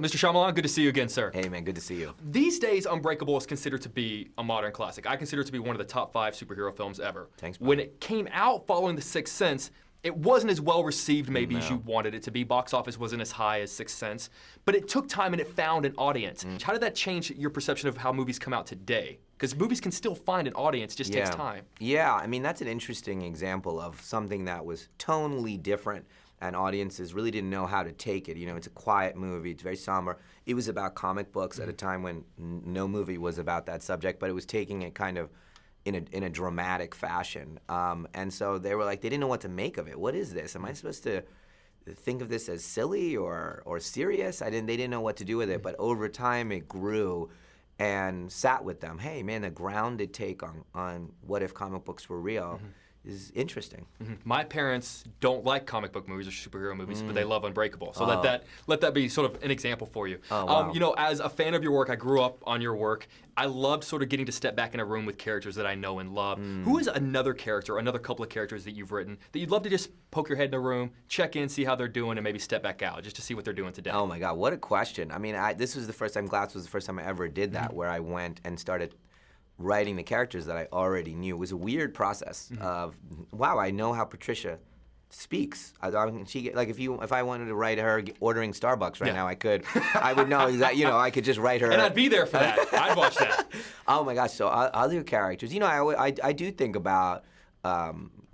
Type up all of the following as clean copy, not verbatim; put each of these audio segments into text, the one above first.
Mr. Shyamalan, good to see you again, sir. Hey, man, good to see you. These days, Unbreakable is considered to be a modern classic. I consider it to be one of the top 5 superhero films ever. Thanks, bro. When it came out following The Sixth Sense, it wasn't as well received maybe as No. you wanted it to be. Box office wasn't as high as Sixth Sense, but it took time and it found an audience. How did that change your perception of how movies come out today? Because movies can still find an audience, it just takes time. Yeah, I mean, that's an interesting example of something that was tonally different and audiences really didn't know how to take it. You know, it's a quiet movie, it's very somber. It was about comic books at a time when no movie was about that subject, but it was taking it kind of in a dramatic fashion. And so they were like, they didn't know what to make of it. What is this? Am I supposed to think of this as silly or serious? They didn't know what to do with it, but over time it grew and sat with them. Hey, man, the grounded take on what if comic books were real is interesting. My parents don't like comic book movies or superhero movies, but they love Unbreakable. So let that be sort of an example for you. Oh, wow. You know, as a fan of your work, I grew up on your work. I loved sort of getting to step back in a room with characters that I know and love. Who is another character, another couple of characters that you've written that you'd love to just poke your head in a room, check in, see how they're doing, and maybe step back out just to see what they're doing today? Oh my God, what a question. I mean, this was the first time, Glass was the first time I ever did that, where I went and started writing the characters that I already knew. It was a weird process of, wow, I know how Patricia speaks. If I wanted to write her ordering Starbucks right now, I could. I would know exactly, you know, I could just write her. And I'd be there for that. I'd watch that. Oh my gosh, so other characters. You know, I do think about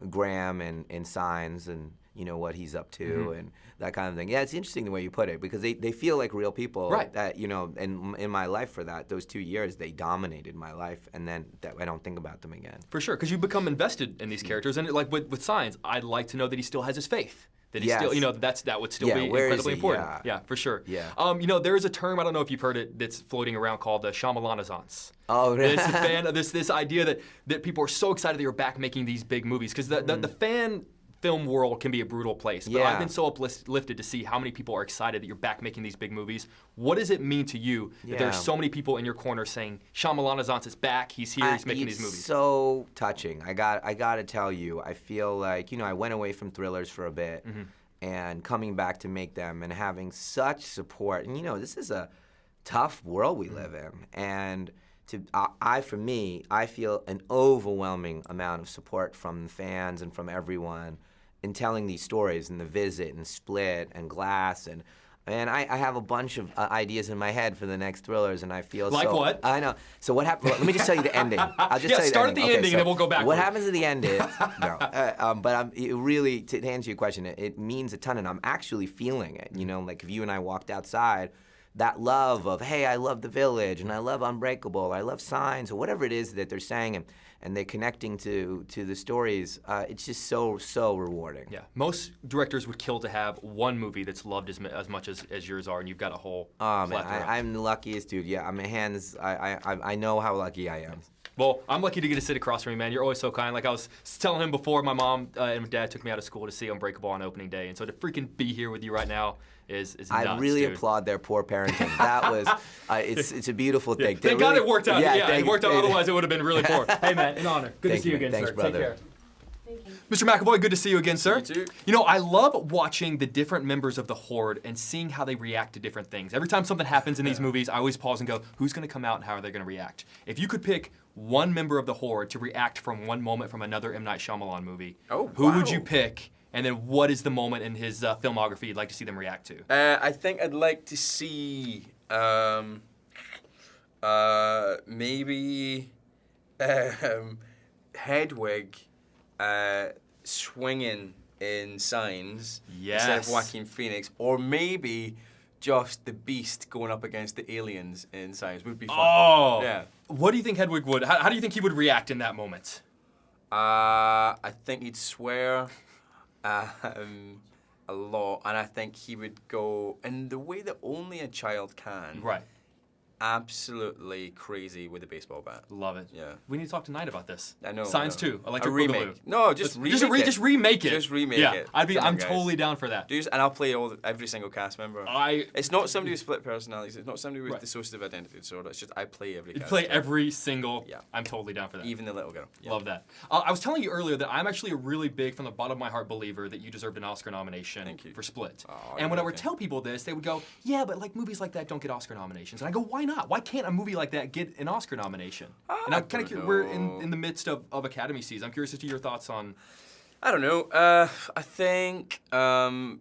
Graham and Signs and, you know, what he's up to and that kind of thing. Yeah, it's interesting the way you put it because they feel like real people. Right. That, you know, in my life for those 2 years, they dominated my life, and then I don't think about them again. For sure, because you become invested in these characters, and like with Signs, I'd like to know that he still has his faith. That he still, you know, that would still be incredibly important. Yeah. For sure. Yeah. You know, there is a term, I don't know if you've heard it, that's floating around called the Shyamalanazance. Oh, really? It's a fan of this idea that people are so excited that you're back making these big movies, because the fan film world can be a brutal place, but I've been so uplifted to see how many people are excited that you're back making these big movies. What does it mean to you that there are so many people in your corner saying, Shyamalanazance is back, he's here, he's making these movies? It's so touching. I got to tell you, I feel like, you know, I went away from thrillers for a bit, and coming back to make them and having such support. And, you know, this is a tough world we live in. And for me, I feel an overwhelming amount of support from the fans and from everyone in telling these stories, and The Visit and Split and Glass, and I have a bunch of ideas in my head for the next thrillers, and I feel like what? I know. So what happened? Let me just tell you the ending. I'll just tell you start the at the ending, and then we'll go back. What happens at the end is it really, to answer your question, it means a ton, and I'm actually feeling it. You know, like if you and I walked outside, that love of, hey, I love The Village, and I love Unbreakable, I love Signs, or whatever it is that they're saying, and they're connecting to the stories, it's just so rewarding. Yeah, most directors would kill to have one movie that's loved as much as yours are, and you've got a whole plethora. I'm the luckiest dude. Yeah, my hands, I know how lucky I am. Well, I'm lucky to get to sit across from you, man. You're always so kind. Like I was telling him before, my mom and my dad took me out of school to see Unbreakable on opening day, and so to freaking be here with you right now is nuts, I really dude. applaud their poor parenting. That was, it's a beautiful thing. Thank God it worked out. Yeah, it worked out. you. Otherwise, it would have been really poor. Hey, man, an honor. Good to see you again, Thanks, sir. brother. Take care. Mr. McAvoy, good to see you again, sir. You too. You know, I love watching the different members of the Horde and seeing how they react to different things. Every time something happens in these movies, I always pause and go, who's going to come out and how are they going to react? If you could pick one member of the Horde to react from one moment from another M. Night Shyamalan movie, who would you pick? And then what is the moment in his filmography you'd like to see them react to? I think I'd like to see maybe Hedwig swinging in Signs instead of Joaquin Phoenix, or maybe just the Beast going up against the aliens in Signs would be fun. Oh, yeah. What do you think Hedwig would? How do you think he would react in that moment? I think he'd swear a lot, and I think he would go in the way that only a child can. Right. absolutely crazy with a baseball bat. Love it. Yeah. We need to talk tonight about this. I know. Signs 2, Electric A remake. Boogaloo. No, just remake it. Just remake it. Just remake yeah. it. I'm totally down for that. And I'll play every single cast member. It's not somebody with split personalities. It's not somebody with dissociative identity disorder. It's just I play every character. Play every single. Yeah. I'm totally down for that. Even the little girl. Yeah. Love that. I was telling you earlier that I'm actually a really big, from the bottom of my heart, believer that you deserved an Oscar nomination for Split. Oh, and when I would tell people this, they would go, "Yeah, but like movies like that don't get Oscar nominations." And I go, "Why not? Why can't a movie like that get an Oscar nomination?" And I'm kind of curious. We're in the midst of Academy season. I'm curious as to your thoughts on. I don't know. I think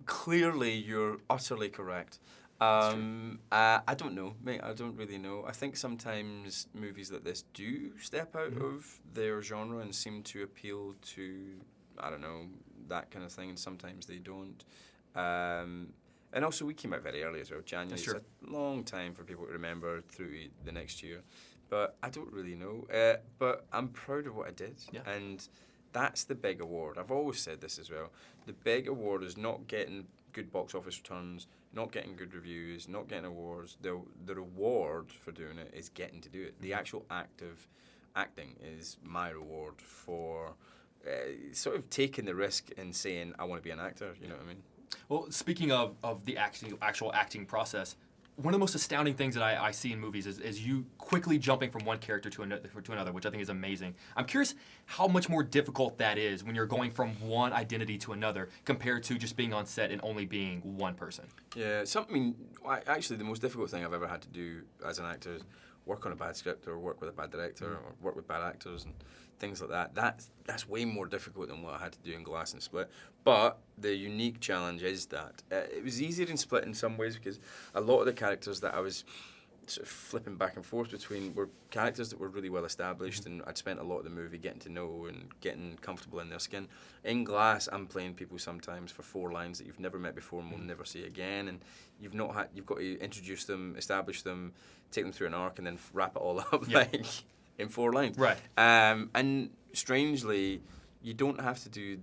clearly you're utterly correct. I don't know, mate. I don't really know. I think sometimes movies like this do step out of their genre and seem to appeal to, I don't know, that kind of thing, and sometimes they don't. And also, we came out very early as well. January. It's a long time for people to remember through the next year. But I don't really know. But I'm proud of what I did. Yeah. And that's the big award. I've always said this as well. The big award is not getting good box office returns, not getting good reviews, not getting awards. The reward for doing it is getting to do it. The actual act of acting is my reward for sort of taking the risk and saying, I want to be an actor. You know what I mean? Well, speaking of the actual acting process, one of the most astounding things that I see in movies is you quickly jumping from one character to another, which I think is amazing. I'm curious how much more difficult that is when you're going from one identity to another compared to just being on set and only being one person. Yeah, actually the most difficult thing I've ever had to do as an actor is work on a bad script or work with a bad director or work with bad actors and things like that. That's way more difficult than what I had to do in Glass and Split. But the unique challenge is that it was easier in Split in some ways because a lot of the characters that I was sort of flipping back and forth between were characters that were really well established and I'd spent a lot of the movie getting to know and getting comfortable in their skin. In Glass, I'm playing people sometimes for 4 lines that you've never met before and will never see again, and you've got to introduce them, establish them, take them through an arc, and then wrap it all up like in 4 lines. Right. And strangely, you don't have to do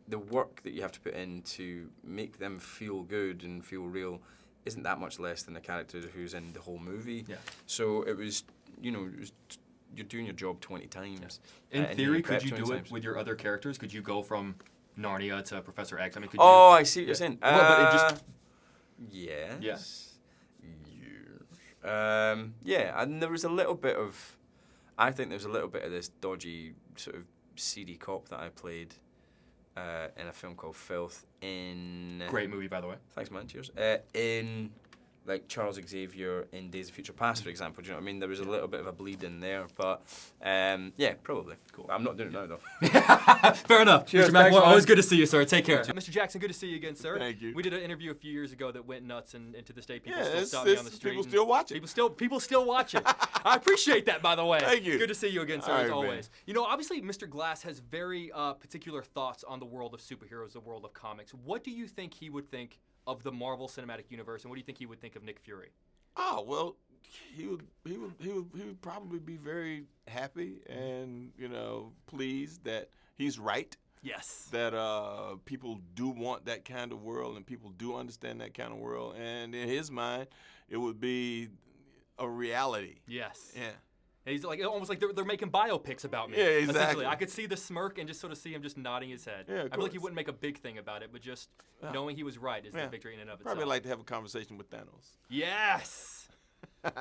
the work that you have to put in to make them feel good and feel real isn't that much less than the character who's in the whole movie. Yeah. So it was, you're doing your job 20 times. In theory, could you do it with your other characters? Could you go from Narnia to Professor X? I mean, could you? I see what you're saying. Well, but it just. Yes. Yeah, and there was a little bit of, I think there was a little bit of this dodgy sort of seedy cop that I played in a film called Filth in... Great movie, by the way. Thanks, man. Cheers. In, like, Charles Xavier in Days of Future Past, for example. Do you know what I mean? There was a little bit of a bleed in there, but, yeah, probably. Cool. I'm not doing it now, though. Fair enough. Cheers, Mr. McAvoy, always good to see you, sir. Take care. Mr. Jackson, good to see you again, sir. Thank you. We did an interview a few years ago that went nuts, and to this day, people still stop me on the street. People still watch it. People still watch it. I appreciate that, by the way. Thank you. Good to see you again, sir, All as right, always. man. Obviously, Mr. Glass has very particular thoughts on the world of superheroes, the world of comics. What do you think he would think of the Marvel Cinematic Universe, and what do you think he would think of Nick Fury? Oh, well, he would probably be very happy and, pleased that he's right. Yes. That people do want that kind of world and people do understand that kind of world. And in his mind, it would be a reality. Yes. Yeah. And he's like almost like they're making biopics about me. Yeah, exactly. Essentially, I could see the smirk and just sort of see him just nodding his head. Yeah, I feel like he wouldn't make a big thing about it, but just knowing he was right is the victory in and of itself. Probably like to have a conversation with Thanos. Yes.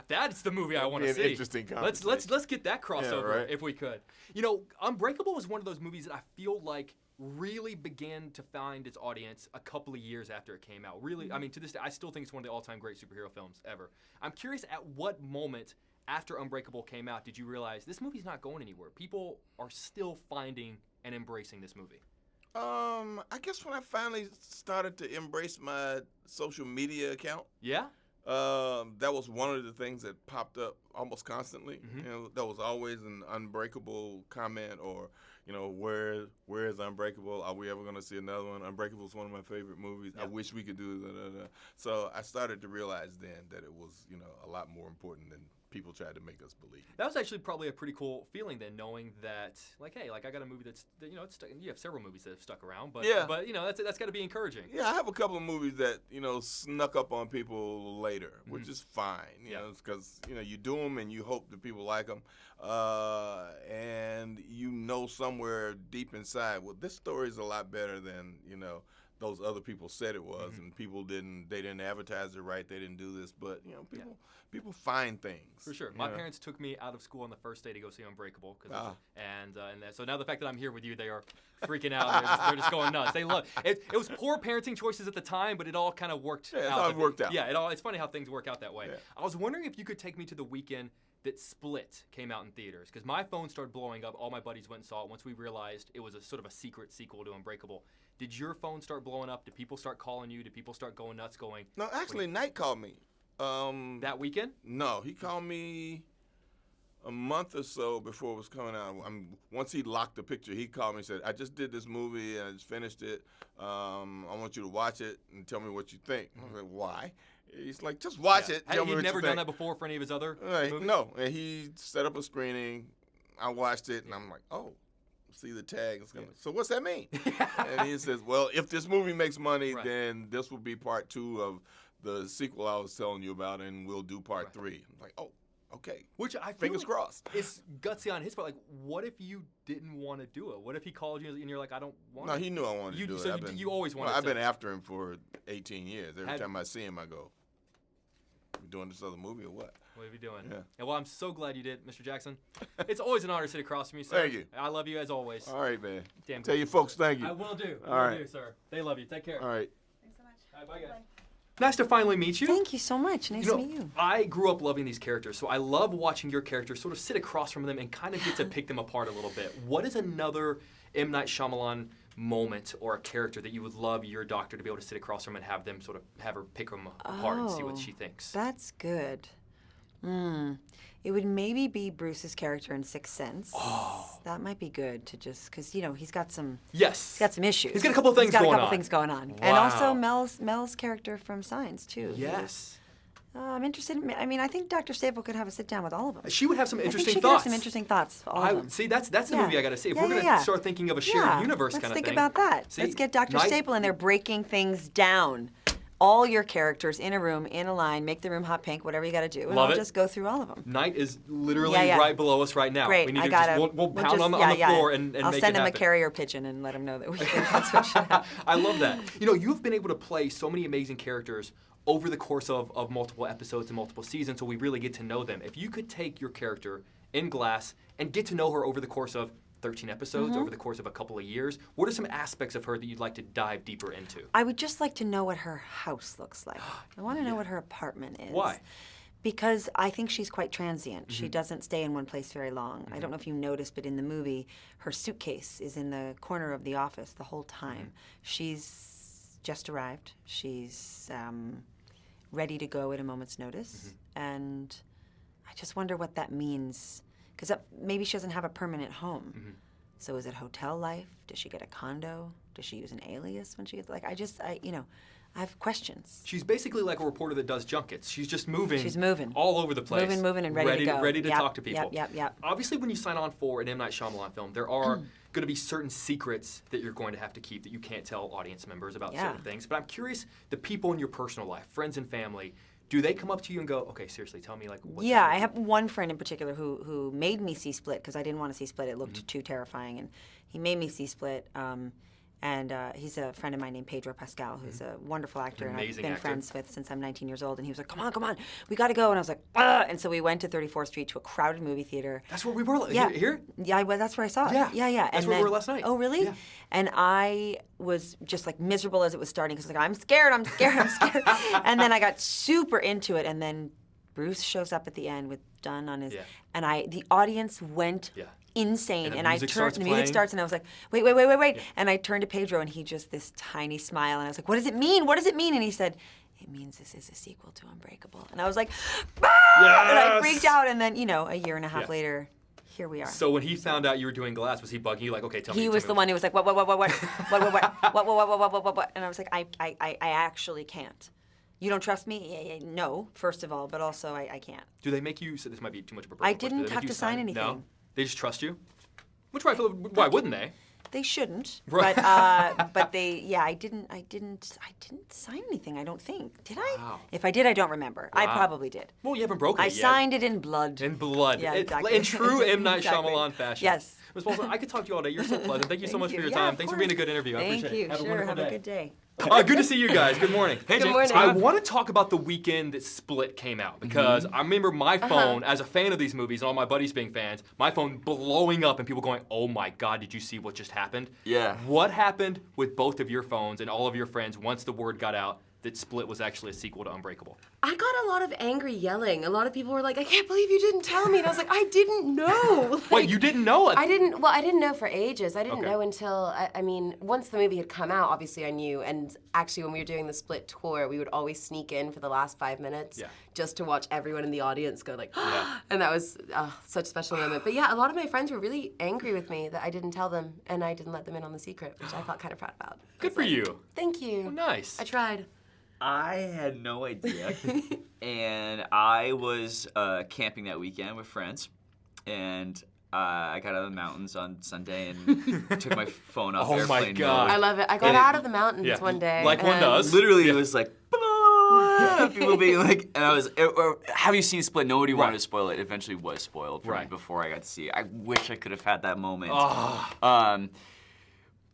That's the movie I want to see. An interesting conversation. Let's get that crossover right. if we could. Unbreakable was one of those movies that I feel like really began to find its audience a couple of years after it came out. Really, I mean, to this day, I still think it's one of the all-time great superhero films ever. I'm curious at what moment after Unbreakable came out did you realize this movie's not going anywhere? People are still finding and embracing this movie. I guess when I finally started to embrace my social media account. Yeah? That was one of the things that popped up almost constantly. Mm-hmm. That was always an Unbreakable comment or, where is Unbreakable? Are we ever going to see another one? Unbreakable is one of my favorite movies. Yeah. I wish we could do that. So I started to realize then that it was, a lot more important than people tried to make us believe. That was actually probably a pretty cool feeling then, knowing that, like, hey, like I got a movie that's, it's stuck, you have several movies that have stuck around, but that's got to be encouraging. Yeah, I have a couple of movies that snuck up on people later, which is fine. You know, because you do them and you hope that people like them, and somewhere deep inside, well, this story is a lot better than those other people said it was, and people didn't advertise it right. They didn't do this, but people find things. For sure. My parents took me out of school on the first day to go see Unbreakable, so now the fact that I'm here with you, they are freaking out. They're just going nuts. They love it. It was poor parenting choices at the time, but it all kind of worked out. Yeah, it's all worked out. Yeah, it's funny how things work out that way. Yeah. I was wondering if you could take me to the weekend that Split came out in theaters, because my phone started blowing up. All my buddies went and saw it once we realized it was a sort of a secret sequel to Unbreakable. Did your phone start blowing up? Did people start calling you? Did people start going nuts going? No, actually, Knight called me. That weekend? No, he called me a month or so before it was coming out. Once he locked the picture, he called me and said, I just did this movie and I just finished it. I want you to watch it and tell me what you think. I was like, why? He's like, just watch it. Tell me what you think. He'd never done that before for any of his other movies? No, and he set up a screening. I watched it, and I'm like, oh, see the tag. So what's that mean? And he says, well, if this movie makes money, then this will be part 2 of the sequel I was telling you about, and we'll do part 3. I'm like, oh, okay. Which I feel fingers crossed. It's gutsy on his part. Like, what if you didn't want to do it? What if he called you and you're like, I don't want to? No, he knew I wanted to do it. So you always wanted to. I've been after him for 18 years. Every time I see him, I go, we doing this other movie or what? What are you doing? Yeah. Well, I'm so glad you did, Mr. Jackson. It's always an honor to sit across from you, sir. Thank you. I love you as always. All right, man. Damn Tell good. your folks thank you. I will do. All right. Do, sir. They love you. Take care. All right. Thanks so much. All right, bye, guys. Nice to finally meet you. Thank you so much. Nice to meet you. I grew up loving these characters, so I love watching your characters sort of sit across from them and kind of get to pick them apart a little bit. What is another M. Night Shyamalan moment or a character that you would love your doctor to be able to sit across from and have her pick them apart and see what she thinks? That's good. It would maybe be Bruce's character in Sixth Sense. Oh. That might be good to just, because, he's got some Yes. He's got some issues. He's got a couple of things going on. And Wow. also Mel's character from Signs, too. Yes. I'm interested in, I think Dr. Staple could have a sit down with all of them. She would have some interesting I think she thoughts. could have some interesting thoughts, all of them. See, that's the Yeah. movie I got to see. If Yeah, we're going to yeah. start thinking of a shared universe kind of thing. Let's think about that. See, Let's get Dr. Night- Staple in there breaking things down. All your characters in a room, in a line, make the room hot pink, whatever you got to do. And Love I'll it. just go through all of them. Night is literally Yeah. right below us right now. Great, We need I to got just, him. we'll pound on the floor and I'll make send it him a happen. carrier pigeon and let him know that we think that's what should happen. I love that. You've been able to play so many amazing characters over the course of multiple episodes and multiple seasons, so we really get to know them. If you could take your character in Glass and get to know her over the course of 13 episodes, over the course of a couple of years, what are some aspects of her that you'd like to dive deeper into? I would just like to know what her house looks like. I want to know what her apartment is. Why? Because I think she's quite transient. She doesn't stay in one place very long. I don't know if you noticed, but in the movie, her suitcase is in the corner of the office the whole time. She's just arrived. She's ready to go at a moment's notice. And I just wonder what that means. Because maybe she doesn't have a permanent home. So is it hotel life? Does she get a condo? Does she use an alias when she gets, I have questions. She's basically like a reporter that does junkets. She's just moving. She's moving. All over the place. Moving, and ready to go. Ready to Yep, talk to people. Yep. Obviously, when you sign on for an M. Night Shyamalan film, there are going to be certain secrets that you're going to have to keep that you can't tell audience members about certain things. But I'm curious, the people in your personal life, friends and family, do they come up to you and go, okay, seriously, tell me, what's Yeah, I have one friend in particular who made me see Split because I didn't want to see Split. It looked too terrifying. And he made me see Split. And he's a friend of mine named Pedro Pascal, who's a wonderful actor, and I've Amazing been actor. friends with since I'm 19 years old. And he was like, come on, we got to go. And I was like, ugh. And so we went to 34th Street to a crowded movie theater. That's where we were. Yeah. Here? Yeah, that's where I saw it. Yeah. That's where we were last night. Oh, really? Yeah. And I was just miserable as it was starting because I'm scared. And then I got super into it. And then Bruce shows up at the end with Dunn on his, and the audience went insane. And And I turned, the music starts, and I was like, wait. Yeah. And I turned to Pedro, and he just this tiny smile, and I was like, what does it mean? What does it mean? And he said, it means this is a sequel to Unbreakable. And I was like, ah! Yes! And I freaked out. And then, a year and a half later, here we are. So when he found out you were doing Glass, was he bugging you? Like, okay, tell me. He was the one who was like, what? And I was like, I actually can't. You don't trust me? No, first of all, but also I can't. Do they make you? So this might be too much of a. I personal question. Do didn't they have make you to sign anything. No, they just trust you. Why wouldn't they? They shouldn't. Right. But they. Yeah, I didn't sign anything. I don't think. Did I? Wow. If I did, I don't remember. I probably did. Well, you haven't broken I it yet. signed it in blood. In blood. Yeah, It- exactly. In true M. Night Exactly. Shyamalan fashion. Yes. Ms. Paulson, I could talk to you all day. You're so pleasant. Thank you so much for your Yeah, time. of Thanks for course. being a good interview. I Thank appreciate you. it. Have a Sure. wonderful Have day. a good day. Good to see you guys. Good morning. Hey, Good morning. I want to talk about the weekend that Split came out because I remember my phone, as a fan of these movies and all my buddies being fans, my phone blowing up and people going, "Oh my God, did you see what just happened?" Yeah. What happened with both of your phones and all of your friends once the word got out that Split was actually a sequel to Unbreakable? I got a lot of angry yelling. A lot of people were like, I can't believe you didn't tell me. And I was like, I didn't know. Like, Wait, you didn't know it? I didn't know for ages. I didn't Okay. know until, I mean, once the movie had come out, obviously I knew. And actually, when we were doing the Split tour, we would always sneak in for the last 5 minutes just to watch everyone in the audience go like, and that was such a special moment. But yeah, a lot of my friends were really angry with me that I didn't tell them and I didn't let them in on the secret, which I felt kind of proud about. Good for you. Thank you. Nice. I tried. I had no idea, and I was camping that weekend with friends, and I got out of the mountains on Sunday and took my phone off Oh my airplane God. mode. I love it. I got out of the mountains Yeah. one day. Like one and- does. Literally, it was like, people being like, and I was, have you seen Split? Nobody wanted to spoil it. It eventually was spoiled for me before I got to see it. I wish I could have had that moment.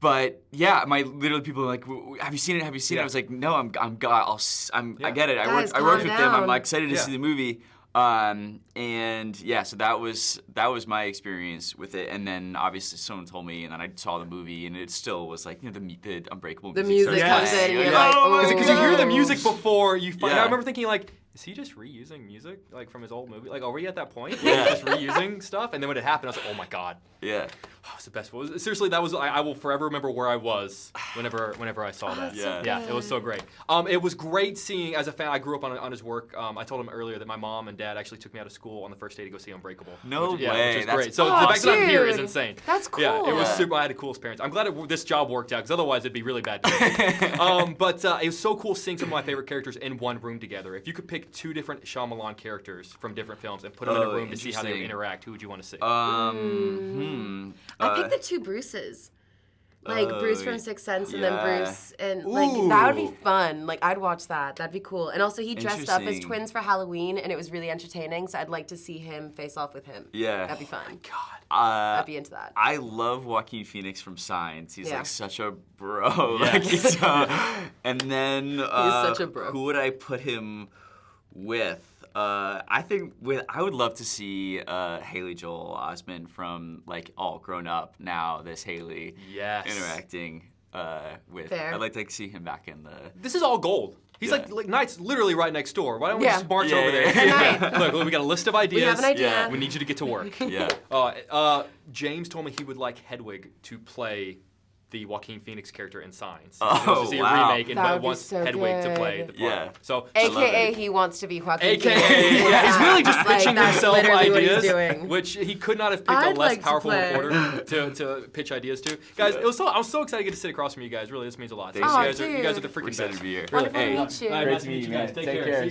But yeah, literally people were like, have you seen it? Have you seen it? I was like, no, I get it. Guys, I worked with them. I'm calm like, excited to Yeah. see the movie. And yeah, so that was my experience with it. And then obviously someone told me, and then I saw the movie, and it still was like, the Unbreakable The music. music starts comes playing. in and you're Yeah. like, oh. Because you hear the music before you find. Yeah. I remember thinking like, is he just reusing music like from his old movie? Like, are we at that point? Yeah. Just reusing stuff. And then when it happened, I was like, oh my God. Yeah. Oh, it's the best. Seriously, that was. I will forever remember where I was whenever I saw that. so Yeah, it was so great. It was great seeing as a fan. I grew up on his work. I told him earlier that my mom and dad actually took me out of school on the first day to go see Unbreakable. No which way, is that's great. So the awesome. fact that I'm here is Dude, insane. that's Yeah, it was cool. super. I had the coolest parents. I'm glad this job worked out because otherwise it'd be really bad. But it was so cool seeing some of my favorite characters in one room together. If you could pick two different Shyamalan characters from different films and put them in a room to see how they would interesting. interact, who would you want to see? I think the two Bruces. Like Bruce from Sixth Sense and then yeah. Bruce and like that would be Ooh. fun. Like I'd watch that. That'd be cool. And also he dressed up as Interesting. twins for Halloween and it was really entertaining. So I'd like to see him face off with him. Yeah. That'd be fun. Uh, I'd be into that. I love Joaquin Phoenix from Signs. He's Yeah. like such a bro. Yes. Like, he's, and then such a bro. who would I put him with? I think I would love to see Haley Joel Osment from like All Grown Up now. This Haley Yes. interacting with. Fair. I'd like to see him back in the. This is all gold. He's Yeah. like Knight's literally right next door. Why don't we Yeah. just march Yeah, over there? yeah, yeah. Look, we got a list of ideas. We have an idea. Yeah. We need you to get to work. Yeah. James told me he would like Hedwig to play the Joaquin Phoenix character in Signs. Oh, He wants to see wow. a remake and That would be wants so Hedwig to good. play the part. Yeah. So AKA he wants to be Joaquin AKA, Phoenix. yeah, he's really just Like, pitching that's himself literally what he's ideas, doing. which he could not have picked a I'd less like to powerful play. reporter to pitch ideas to. Guys, I was so excited to get to sit across from you guys. Really, this means a lot. Thanks. You Aw, guys are the dude. freaking We're excited best. to be here. Wonderful to Hey. meet you. Nice to meet you guys. Take care. See you.